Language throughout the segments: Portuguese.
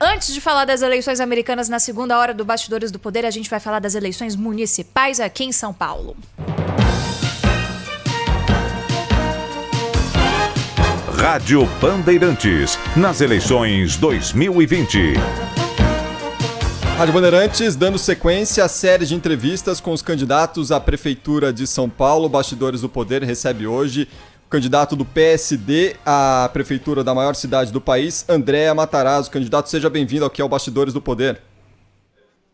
antes de falar das eleições americanas na segunda hora do Bastidores do Poder, a gente vai falar das eleições municipais aqui em São Paulo. Rádio Bandeirantes, nas eleições 2020. Rádio Bandeirantes dando sequência à série de entrevistas com os candidatos à Prefeitura de São Paulo. Bastidores do Poder recebe hoje o candidato do PSD à Prefeitura da maior cidade do país, Andréa Matarazzo. Candidato, seja bem-vindo aqui ao Bastidores do Poder.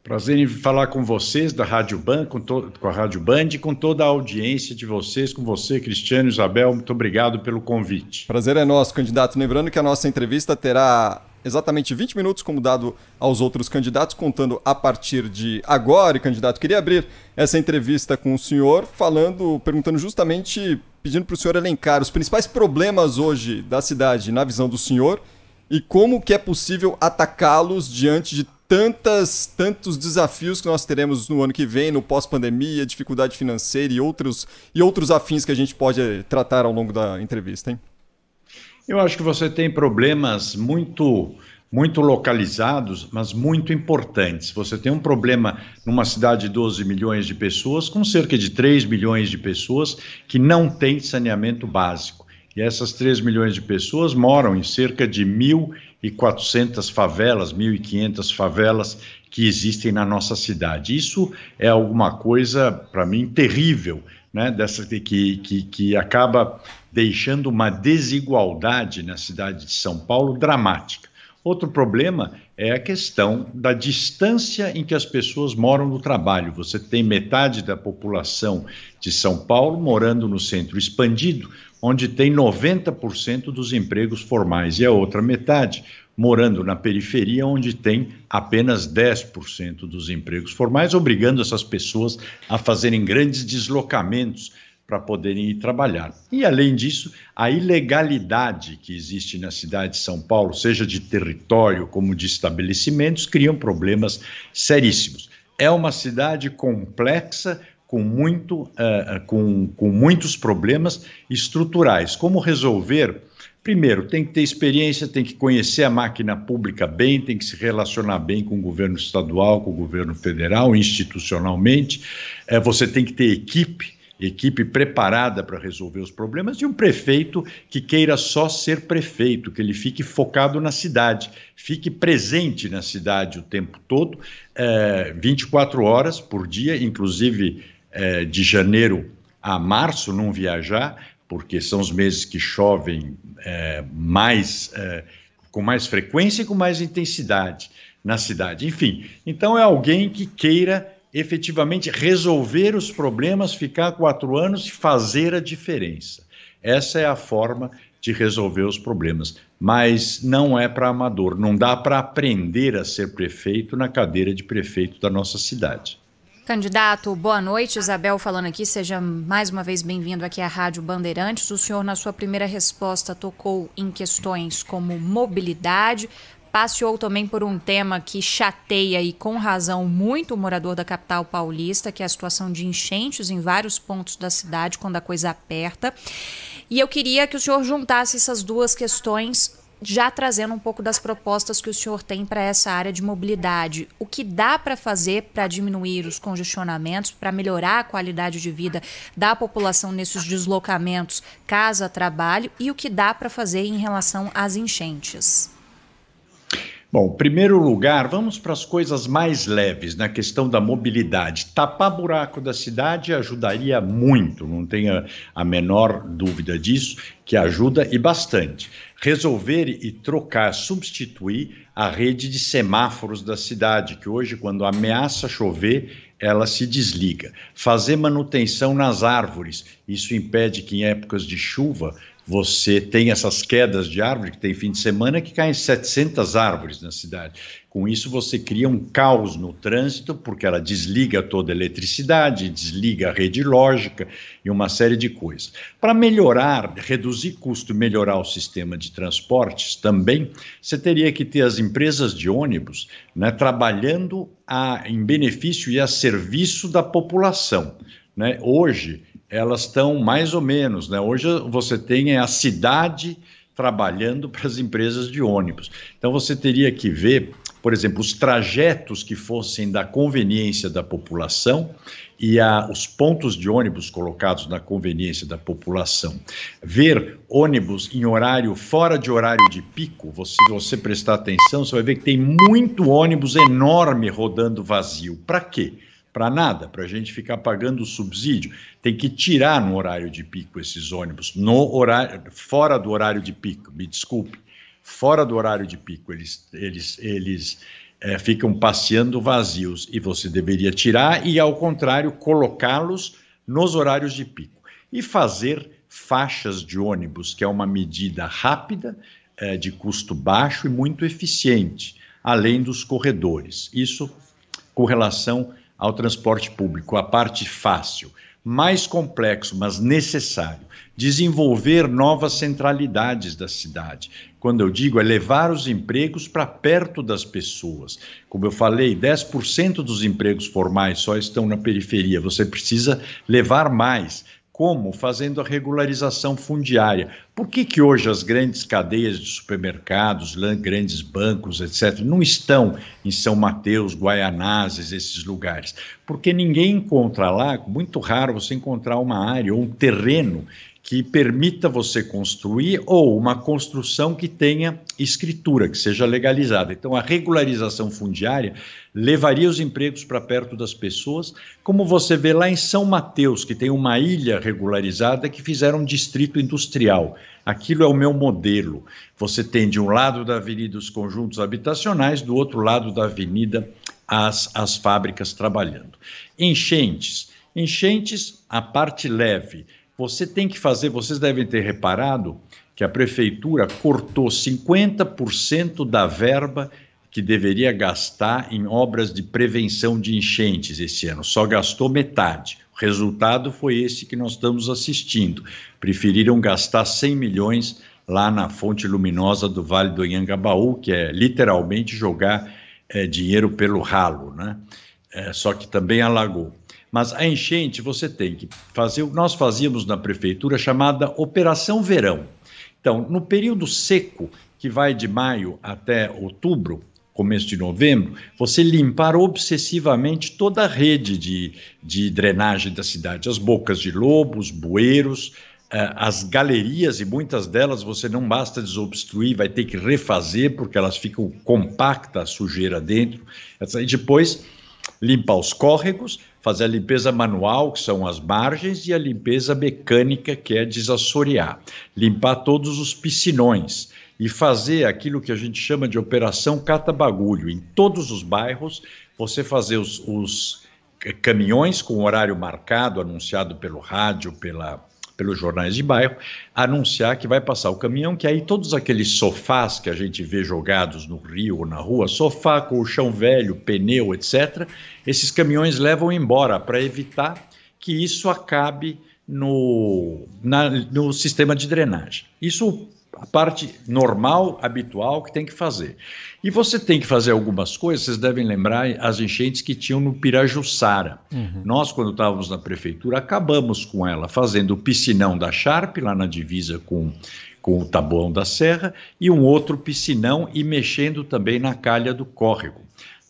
Prazer em falar com vocês da Rádio Band, com a Rádio Band e com toda a audiência de vocês, com você, Cristiano, Isabel, muito obrigado pelo convite. Prazer é nosso, candidato. Lembrando que a nossa entrevista terá exatamente 20 minutos, como dado aos outros candidatos, contando a partir de agora. E, candidato, queria abrir essa entrevista com o senhor perguntando justamente, pedindo para o senhor elencar os principais problemas hoje da cidade na visão do senhor e como que é possível atacá-los diante de tantos desafios que nós teremos no ano que vem, no pós-pandemia, dificuldade financeira e outros afins que a gente pode tratar ao longo da entrevista, hein? Eu acho que você tem problemas muito localizados, mas muito importantes. Você tem um problema numa cidade de 12 milhões de pessoas, com cerca de 3 milhões de pessoas que não têm saneamento básico. E essas 3 milhões de pessoas moram em cerca de 1.400 favelas, 1.500 favelas que existem na nossa cidade. Isso é alguma coisa, para mim, terrível, né? Que acaba deixando uma desigualdade na cidade de São Paulo dramática. Outro problema é a questão da distância em que as pessoas moram do trabalho. Você tem metade da população de São Paulo morando no centro expandido, onde tem 90% dos empregos formais, e a outra metade morando na periferia, onde tem apenas 10% dos empregos formais, obrigando essas pessoas a fazerem grandes deslocamentos para poderem ir trabalhar. E, além disso, a ilegalidade que existe na cidade de São Paulo, seja de território como de estabelecimentos, criam problemas seríssimos. É uma cidade complexa, com muitos problemas estruturais. Como resolver? Primeiro, tem que ter experiência, tem que conhecer a máquina pública bem, tem que se relacionar bem com o governo estadual, com o governo federal, institucionalmente. Você tem que ter equipe preparada para resolver os problemas, e um prefeito que queira só ser prefeito, que ele fique focado na cidade, fique presente na cidade o tempo todo, 24 horas por dia, inclusive de janeiro a março não viajar, porque são os meses que chovem com mais frequência e com mais intensidade na cidade. Enfim, então é alguém que queira efetivamente resolver os problemas, ficar 4 anos e fazer a diferença. Essa é a forma de resolver os problemas, mas não é para amador, não dá para aprender a ser prefeito na cadeira de prefeito da nossa cidade. Candidato, boa noite. Isabel falando aqui, seja mais uma vez bem-vindo aqui à Rádio Bandeirantes. O senhor, na sua primeira resposta, tocou em questões como mobilidade, passeou também por um tema que chateia e com razão muito o morador da capital paulista, que é a situação de enchentes em vários pontos da cidade quando a coisa aperta. E eu queria que o senhor juntasse essas duas questões, já trazendo um pouco das propostas que o senhor tem para essa área de mobilidade. O que dá para fazer para diminuir os congestionamentos, para melhorar a qualidade de vida da população nesses deslocamentos casa-trabalho, e o que dá para fazer em relação às enchentes? Bom, em primeiro lugar, vamos para as coisas mais leves, na questão da mobilidade. Tapar buraco da cidade ajudaria muito, não tenha a menor dúvida disso, que ajuda e bastante. Resolver e trocar, substituir a rede de semáforos da cidade, que hoje, quando ameaça chover, ela se desliga. Fazer manutenção nas árvores, isso impede que em épocas de chuva você tem essas quedas de árvore, que tem fim de semana que caem 700 árvores na cidade. Com isso você cria um caos no trânsito, porque ela desliga toda a eletricidade, desliga a rede lógica e uma série de coisas. Para melhorar, reduzir custo e melhorar o sistema de transportes também, você teria que ter as empresas de ônibus, né, trabalhando em benefício e a serviço da população, né? Hoje elas estão mais ou menos, né? Hoje você tem a cidade trabalhando para as empresas de ônibus. Então você teria que ver, por exemplo, os trajetos que fossem da conveniência da população e os pontos de ônibus colocados na conveniência da população. Ver ônibus em horário fora de horário de pico, se você prestar atenção, você vai ver que tem muito ônibus enorme rodando vazio. Para quê? Para nada, para a gente ficar pagando o subsídio. Tem que tirar no horário de pico esses ônibus, fora do horário de pico, me desculpe, fora do horário de pico, eles ficam passeando vazios e você deveria tirar e, ao contrário, colocá-los nos horários de pico. E fazer faixas de ônibus, que é uma medida rápida, de custo baixo e muito eficiente, além dos corredores. Isso com relação ao transporte público, a parte fácil. Mais complexo, mas necessário, desenvolver novas centralidades da cidade. Quando eu digo, é levar os empregos para perto das pessoas. Como eu falei, 10% dos empregos formais só estão na periferia. Você precisa levar mais. Como? Fazendo a regularização fundiária. Por que hoje as grandes cadeias de supermercados, grandes bancos, etc., não estão em São Mateus, Guaianazes, esses lugares? Porque ninguém encontra lá, muito raro você encontrar uma área ou um terreno que permita você construir ou uma construção que tenha escritura, que seja legalizada. Então, a regularização fundiária levaria os empregos para perto das pessoas, como você vê lá em São Mateus, que tem uma ilha regularizada que fizeram um distrito industrial. Aquilo é o meu modelo. Você tem de um lado da avenida os conjuntos habitacionais, do outro lado da avenida as fábricas trabalhando. Enchentes, a parte leve. Você tem que fazer, vocês devem ter reparado que a prefeitura cortou 50% da verba que deveria gastar em obras de prevenção de enchentes esse ano, só gastou metade. O resultado foi esse que nós estamos assistindo. Preferiram gastar 100 milhões lá na fonte luminosa do Vale do Anhangabaú, que é literalmente jogar dinheiro pelo ralo, né? Só que também alagou. Mas a enchente você tem que fazer, nós fazíamos na prefeitura chamada Operação Verão. Então, no período seco, que vai de maio até outubro, começo de novembro, você limpar obsessivamente toda a rede de drenagem da cidade, as bocas de lobo, os bueiros, as galerias, e muitas delas você não basta desobstruir, vai ter que refazer, porque elas ficam compactas, a sujeira dentro, e depois limpar os córregos, fazer a limpeza manual, que são as margens, e a limpeza mecânica, que é desassorear. Limpar todos os piscinões e fazer aquilo que a gente chama de operação cata-bagulho. Em todos os bairros, você fazer os caminhões com horário marcado, anunciado pelo rádio, pelos jornais de bairro, anunciar que vai passar o caminhão, que aí todos aqueles sofás que a gente vê jogados no rio ou na rua, sofá, colchão velho, pneu, etc., esses caminhões levam embora para evitar que isso acabe no sistema de drenagem. Isso a parte normal, habitual, que tem que fazer. E você tem que fazer algumas coisas, vocês devem lembrar as enchentes que tinham no Pirajussara. Nós, quando estávamos na prefeitura, acabamos com ela, fazendo o piscinão da Sharp, lá na divisa com o Taboão da Serra, e um outro piscinão, e mexendo também na calha do córrego.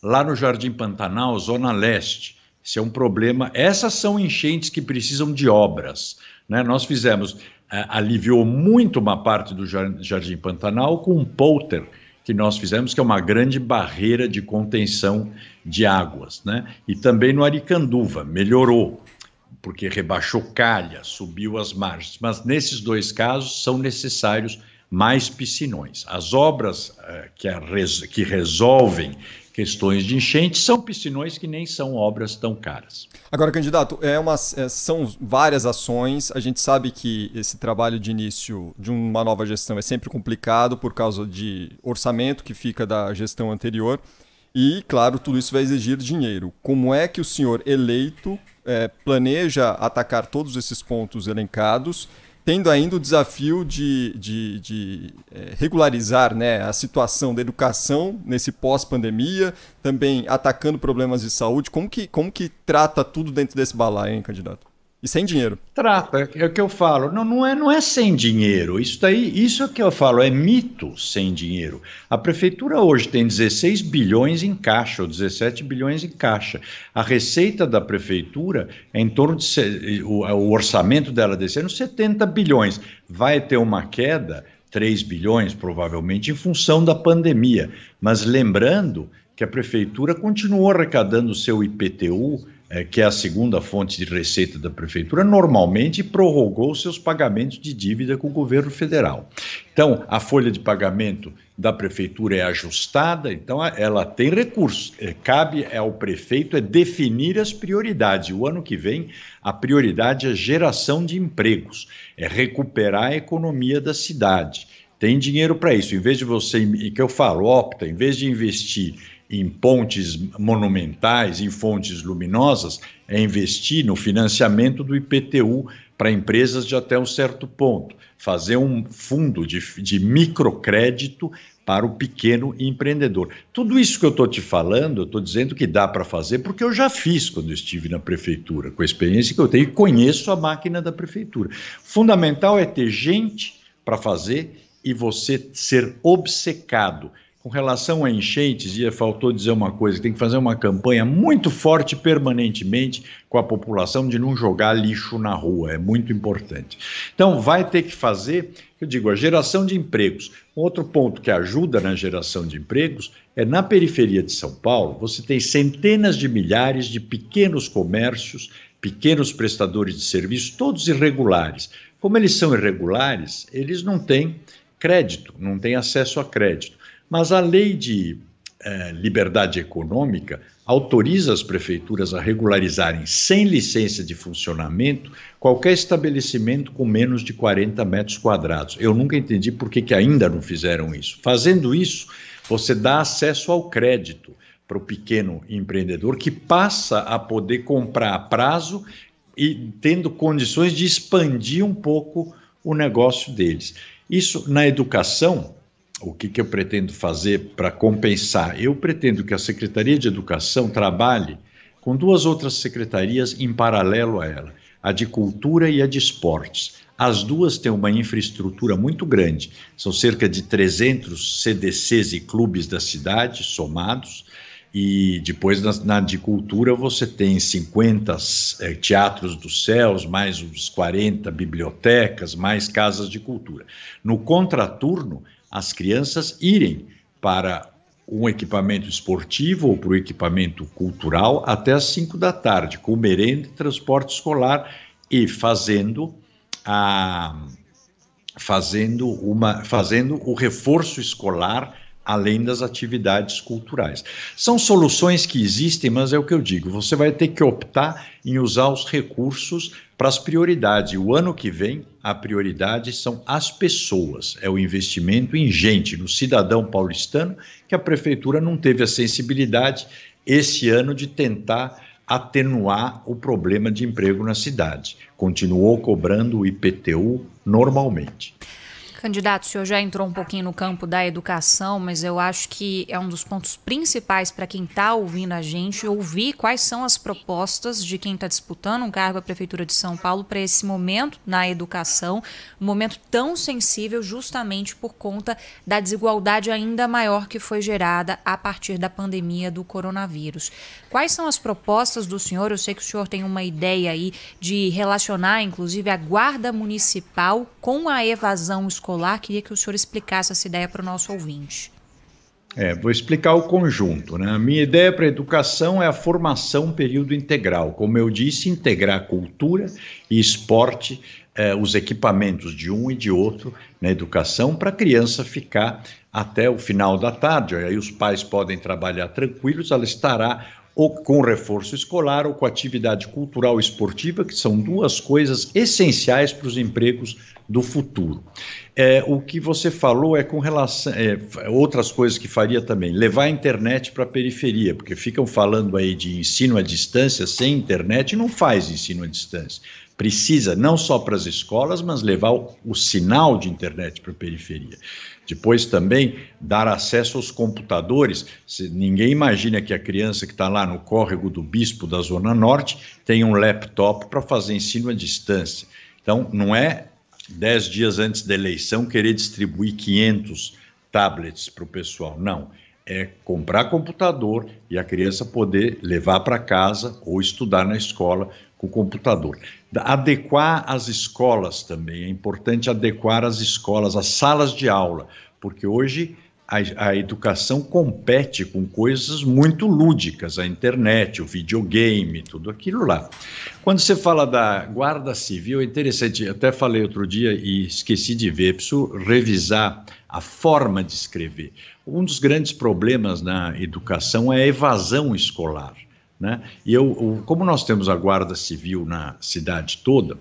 Lá no Jardim Pantanal, Zona Leste, esse é um problema. Essas são enchentes que precisam de obras, né? Nós fizemos... aliviou muito uma parte do Jardim Pantanal com um polter que nós fizemos, que é uma grande barreira de contenção de águas, né? E também no Aricanduva, melhorou, porque rebaixou calha, subiu as margens. Mas nesses dois casos são necessários mais piscinões. As obras que resolvem questões de enchente são piscinões que nem são obras tão caras. Agora, candidato, são várias ações. A gente sabe que esse trabalho de início de uma nova gestão é sempre complicado por causa de orçamento que fica da gestão anterior. E, claro, tudo isso vai exigir dinheiro. Como é que o senhor eleito planeja atacar todos esses pontos elencados, tendo ainda o desafio de regularizar, né, a situação da educação nesse pós-pandemia, também atacando problemas de saúde? Como que trata tudo dentro desse balaio, hein, candidato? E sem dinheiro. Trata, é o que eu falo, não é sem dinheiro, isso é o que eu falo, é mito sem dinheiro. A prefeitura hoje tem 16 bilhões em caixa, ou 17 bilhões em caixa. A receita da prefeitura é em torno de, o orçamento dela desse ano, 70 bilhões. Vai ter uma queda, 3 bilhões provavelmente, em função da pandemia. Mas lembrando que a prefeitura continuou arrecadando o seu IPTU, que é a segunda fonte de receita da prefeitura, normalmente prorrogou seus pagamentos de dívida com o governo federal. Então, a folha de pagamento da prefeitura é ajustada, então ela tem recursos. Cabe ao prefeito definir as prioridades. O ano que vem, a prioridade é a geração de empregos, é recuperar a economia da cidade. Tem dinheiro para isso. Em vez de você, que eu falo, opta, em vez de investir em pontes monumentais, em fontes luminosas, é investir no financiamento do IPTU para empresas de até um certo ponto, fazer um fundo de microcrédito para o pequeno empreendedor. Tudo isso que eu estou te falando, eu estou dizendo que dá para fazer porque eu já fiz quando eu estive na prefeitura, com a experiência que eu tenho e conheço a máquina da prefeitura. Fundamental é ter gente para fazer e você ser obcecado. Com relação a enchentes, faltou dizer uma coisa, tem que fazer uma campanha muito forte permanentemente com a população de não jogar lixo na rua, é muito importante. Então, vai ter que fazer, eu digo, a geração de empregos. Outro ponto que ajuda na geração de empregos é na periferia de São Paulo, você tem centenas de milhares de pequenos comércios, pequenos prestadores de serviços, todos irregulares. Como eles são irregulares, eles não têm crédito, não têm acesso a crédito. Mas a lei de liberdade econômica autoriza as prefeituras a regularizarem sem licença de funcionamento qualquer estabelecimento com menos de 40 metros quadrados. Eu nunca entendi por que ainda não fizeram isso. Fazendo isso, você dá acesso ao crédito para o pequeno empreendedor que passa a poder comprar a prazo e tendo condições de expandir um pouco o negócio deles. Isso na educação. O que eu pretendo fazer para compensar? Eu pretendo que a Secretaria de Educação trabalhe com duas outras secretarias em paralelo a ela, a de Cultura e a de Esportes. As duas têm uma infraestrutura muito grande, são cerca de 300 CDCs e clubes da cidade somados, e depois na de Cultura você tem 50 teatros dos céus, mais uns 40 bibliotecas, mais casas de cultura. No contraturno, as crianças irem para um equipamento esportivo ou para o equipamento cultural até às 5 da tarde, com merenda e transporte escolar e fazendo o reforço escolar além das atividades culturais. São soluções que existem, mas é o que eu digo, você vai ter que optar em usar os recursos para as prioridades. O ano que vem, a prioridade são as pessoas, é o investimento em gente, no cidadão paulistano, que a prefeitura não teve a sensibilidade esse ano de tentar atenuar o problema de emprego na cidade. Continuou cobrando o IPTU normalmente. Candidato, o senhor já entrou um pouquinho no campo da educação, mas eu acho que é um dos pontos principais para quem está ouvindo a gente, ouvir quais são as propostas de quem está disputando um cargo à Prefeitura de São Paulo para esse momento na educação, um momento tão sensível justamente por conta da desigualdade ainda maior que foi gerada a partir da pandemia do coronavírus. Quais são as propostas do senhor? Eu sei que o senhor tem uma ideia aí de relacionar, inclusive, a guarda municipal com a evasão escolar. Queria que o senhor explicasse essa ideia para o nosso ouvinte. Vou explicar o conjunto, né? A minha ideia para a educação é a formação período integral. Como eu disse, integrar cultura e esporte, os equipamentos de um e de outro na educação para a criança ficar até o final da tarde. Aí os pais podem trabalhar tranquilos, ela estará ou com reforço escolar ou com atividade cultural e esportiva, que são duas coisas essenciais para os empregos do futuro. O que você falou é com relação outras coisas que faria também, levar a internet para a periferia, porque ficam falando aí de ensino à distância, sem internet não faz ensino à distância. Precisa não só para as escolas, mas levar o sinal de internet para a periferia. Depois também dar acesso aos computadores. Ninguém imagina que a criança que está lá no córrego do Bispo da Zona Norte tem um laptop para fazer ensino à distância. Então, não é 10 dias antes da eleição querer distribuir 500 tablets para o pessoal, não. É comprar computador e a criança poder levar para casa ou estudar na escola com o computador. Adequar as escolas também, é importante adequar as escolas, as salas de aula, porque hoje a educação compete com coisas muito lúdicas, a internet, o videogame, tudo aquilo lá. Quando você fala da Guarda Civil, é interessante, até falei outro dia e esqueci de ver, preciso revisar a forma de escrever. Um dos grandes problemas na educação é a evasão escolar, né? E como nós temos a Guarda Civil na cidade toda,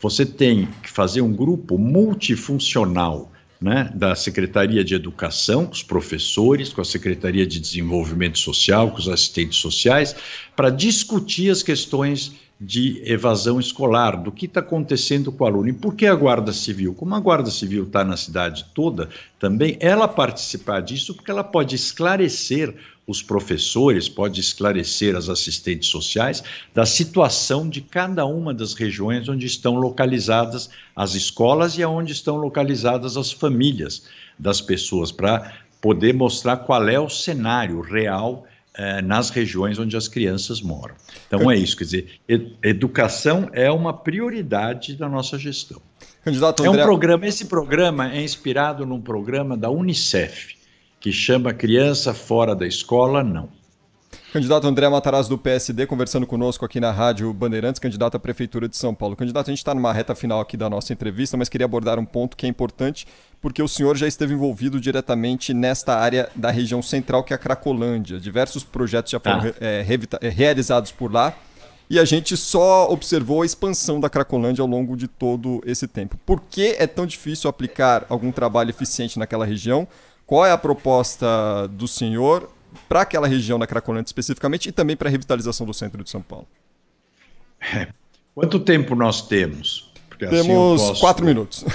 você tem que fazer um grupo multifuncional, né, da Secretaria de Educação, com os professores, com a Secretaria de Desenvolvimento Social, com os assistentes sociais, para discutir as questões de evasão escolar, do que está acontecendo com o aluno. E por que a Guarda Civil? Como a Guarda Civil está na cidade toda, também ela participar disso, porque ela pode esclarecer os professores, pode esclarecer as assistentes sociais da situação de cada uma das regiões onde estão localizadas as escolas e onde estão localizadas as famílias das pessoas, para poder mostrar qual é o cenário real nas regiões onde as crianças moram. Então é isso, quer dizer, educação é uma prioridade da nossa gestão. Candidato André... Esse programa é inspirado num programa da Unicef, que chama Criança Fora da Escola, não. Candidato André Matarazzo, do PSD, conversando conosco aqui na Rádio Bandeirantes, candidato à Prefeitura de São Paulo. Candidato, a gente está numa reta final aqui da nossa entrevista, mas queria abordar um ponto que é importante, porque o senhor já esteve envolvido diretamente nesta área da região central, que é a Cracolândia. Diversos projetos já foram realizados por lá, e a gente só observou a expansão da Cracolândia ao longo de todo esse tempo. Por que é tão difícil aplicar algum trabalho eficiente naquela região? Qual é a proposta do senhor para aquela região da Cracolândia especificamente e também para a revitalização do centro de São Paulo? Quanto tempo nós temos? Porque temos assim 4 minutos.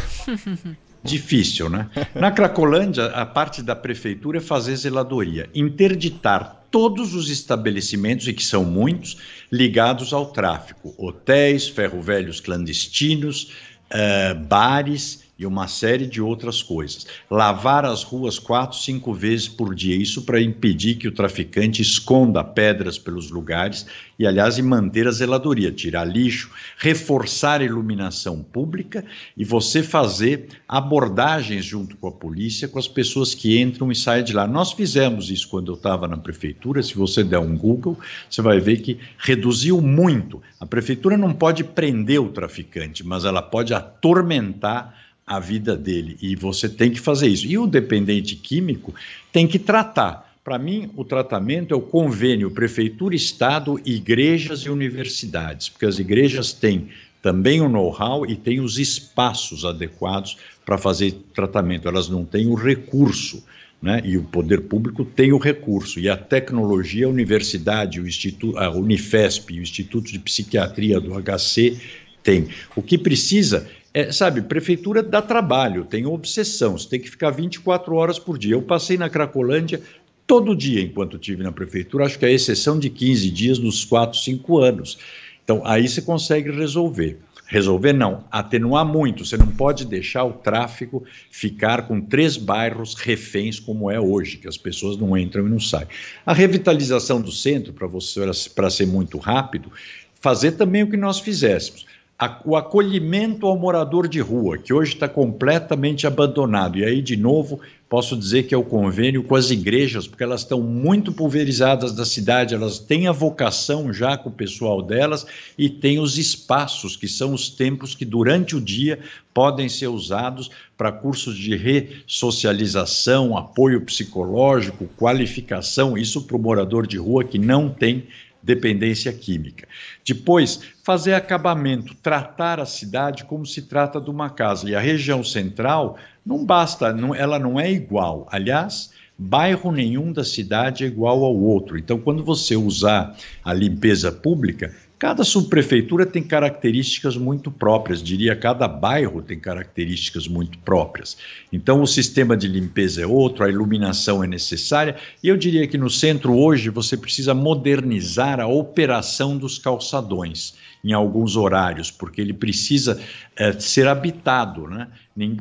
Difícil, né? Na Cracolândia, a parte da prefeitura é fazer zeladoria, interditar todos os estabelecimentos, e que são muitos, ligados ao tráfico. Hotéis, ferro-velhos clandestinos, bares e uma série de outras coisas. Lavar as ruas 4, 5 vezes por dia, isso para impedir que o traficante esconda pedras pelos lugares e, aliás, manter a zeladoria, tirar lixo, reforçar a iluminação pública e você fazer abordagens junto com a polícia, com as pessoas que entram e saem de lá. Nós fizemos isso quando eu estava na prefeitura. Se você der um Google, você vai ver que reduziu muito. A prefeitura não pode prender o traficante, mas ela pode atormentar a vida dele, e você tem que fazer isso. E o dependente químico tem que tratar. Para mim, o tratamento é o convênio prefeitura, estado, igrejas e universidades, porque as igrejas têm também o know-how e têm os espaços adequados para fazer tratamento. Elas não têm o recurso, né? E o poder público tem o recurso, e a tecnologia, a universidade, a Unifesp, o Instituto de Psiquiatria do HC tem. O que precisa prefeitura dá trabalho, tem obsessão, você tem que ficar 24 horas por dia. Eu passei na Cracolândia todo dia enquanto estive na prefeitura, acho que a exceção de 15 dias nos 4, 5 anos. Então, aí você consegue resolver. Resolver não, atenuar muito. Você não pode deixar o tráfico ficar com 3 bairros reféns como é hoje, que as pessoas não entram e não saem. A revitalização do centro, para ser muito rápido, fazer também o que nós fizéssemos. O acolhimento ao morador de rua, que hoje está completamente abandonado. E aí, de novo, posso dizer que é o convênio com as igrejas, porque elas estão muito pulverizadas da cidade, elas têm a vocação já com o pessoal delas e têm os espaços, que são os templos que durante o dia podem ser usados para cursos de ressocialização, apoio psicológico, qualificação, isso para o morador de rua que não tem dependência química. Depois, fazer acabamento, tratar a cidade como se trata de uma casa. E a região central não basta, ela não é igual. Aliás, bairro nenhum da cidade é igual ao outro. Então, quando você usar a limpeza pública, Cada subprefeitura tem características muito próprias, diria, cada bairro tem características muito próprias. Então, o sistema de limpeza é outro, a iluminação é necessária, e eu diria que no centro hoje você precisa modernizar a operação dos calçadões em alguns horários, porque ele precisa ser habitado, né?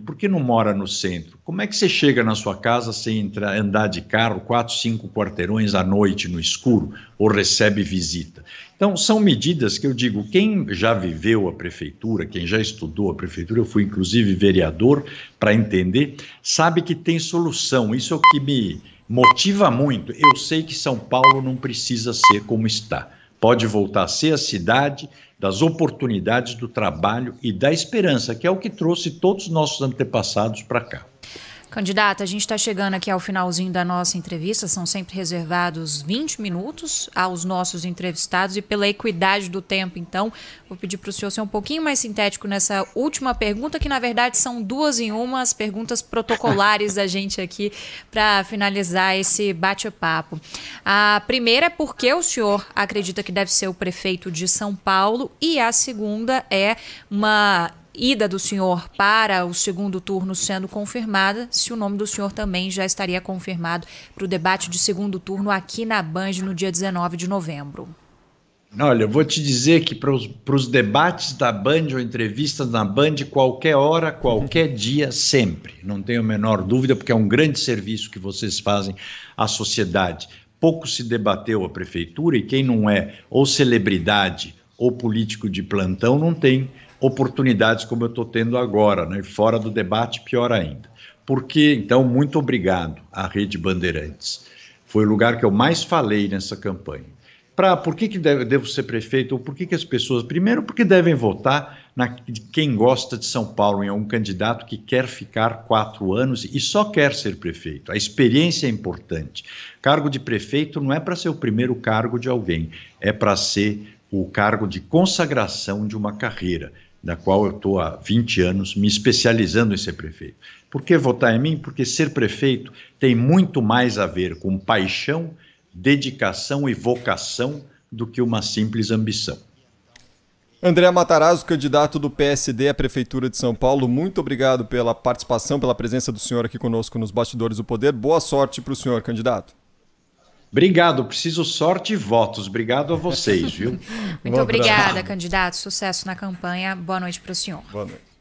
Por que não mora no centro? Como é que você chega na sua casa sem andar de carro 4, 5 quarteirões à noite no escuro ou recebe visita? Então, são medidas que eu digo, quem já viveu a prefeitura, quem já estudou a prefeitura, eu fui inclusive vereador para entender, sabe que tem solução. Isso é o que me motiva muito. Eu sei que São Paulo não precisa ser como está. Pode voltar a ser a cidade das oportunidades do trabalho e da esperança, que é o que trouxe todos os nossos antepassados para cá. Candidata, a gente está chegando aqui ao finalzinho da nossa entrevista, são sempre reservados 20 minutos aos nossos entrevistados e pela equidade do tempo, então, vou pedir para o senhor ser um pouquinho mais sintético nessa última pergunta, que na verdade são 2 em 1, as perguntas protocolares da gente aqui para finalizar esse bate-papo. A primeira é por que o senhor acredita que deve ser o prefeito de São Paulo e a segunda é uma ida do senhor para o segundo turno sendo confirmada, se o nome do senhor também já estaria confirmado para o debate de segundo turno aqui na Band no dia 19 de novembro. Olha, eu vou te dizer que para os debates da Band ou entrevistas na Band, qualquer hora, qualquer dia, sempre. Não tenho a menor dúvida, porque é um grande serviço que vocês fazem à sociedade. Pouco se debateu a prefeitura e quem não é ou celebridade ou político de plantão não tem oportunidades como eu estou tendo agora, né? Fora do debate, pior ainda. Porque, então, muito obrigado à Rede Bandeirantes. Foi o lugar que eu mais falei nessa campanha. Por que devo ser prefeito? Ou por que as pessoas... Primeiro, porque devem votar quem gosta de São Paulo, em um candidato que quer ficar 4 anos e só quer ser prefeito. A experiência é importante. Cargo de prefeito não é para ser o primeiro cargo de alguém, é para ser o cargo de consagração de uma carreira, da qual eu estou há 20 anos me especializando em ser prefeito. Por que votar em mim? Porque ser prefeito tem muito mais a ver com paixão, dedicação e vocação do que uma simples ambição. André Matarazzo, candidato do PSD à Prefeitura de São Paulo, muito obrigado pela participação, pela presença do senhor aqui conosco nos Bastidores do Poder. Boa sorte para o senhor, candidato. Obrigado, preciso sorte e votos. Obrigado a vocês, viu? Muito obrigada, candidato. Sucesso na campanha. Boa noite para o senhor. Boa noite.